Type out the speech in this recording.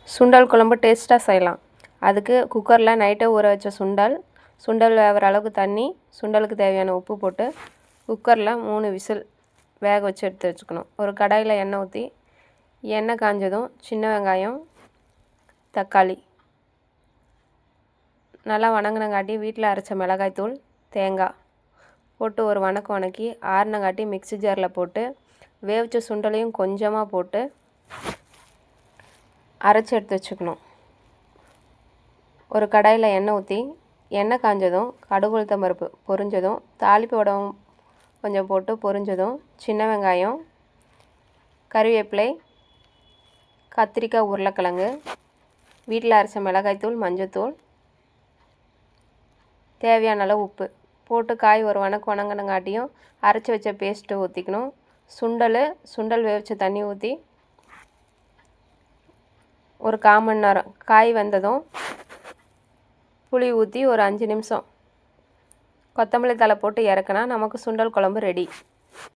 சுண்டல் குழம்பு டேஸ்ட்டாக செய்யலாம். அதுக்கு குக்கரில் நைட்டே ஊற வச்ச சுண்டல் வேகிற அளவுக்கு தண்ணி, சுண்டலுக்கு தேவையான உப்பு போட்டு குக்கரில் 3 விசில் வேக வச்சு எடுத்து வச்சுக்கணும். ஒரு கடாயில் எண்ணெய் ஊற்றி எண்ணெய் காஞ்சதும் சின்ன வெங்காயம், தக்காளி நல்லா வணங்கினங்காட்டி வீட்டில் அரைச்ச மிளகாய்த்தூள், தேங்காய் போட்டு ஒரு வணக்கி ஆறினங்காட்டி மிக்ஸி ஜாரில் போட்டு வேவிச்ச சுண்டலையும் கொஞ்சமாக போட்டு அரைச்சி எடுத்து வச்சுக்கணும். ஒரு கடாயில் எண்ணெய் ஊற்றி எண்ணெய் காஞ்சதும் கடுகு உளுத்தம் பருப்பு பொரிஞ்சதும் தாளிப்பு வடகம் கொஞ்சம் போட்டு பொரிஞ்சதும் சின்ன வெங்காயம், கறிவேப்பிலை, கத்திரிக்காய், உருளைக்கிழங்கு, வீட்டில் அரைச்ச மிளகாய்த்தூள், மஞ்சத்தூள், தேவையான அளவு உப்பு போட்டு காய் ஒரு வணங்கினங்காட்டியும் அரைச்சி வச்ச பேஸ்ட்டு ஊற்றிக்கணும். சுண்டல் வேவிச்ச தண்ணி ஊற்றி ஒரு 1/4 மணி நேரம் காய் வெந்ததும் புளி ஊற்றி ஒரு 5 நிமிஷம் கொத்தமல்லி தழை போட்டு இறக்குனா நமக்கு சுண்டல் குழம்பு ரெடி.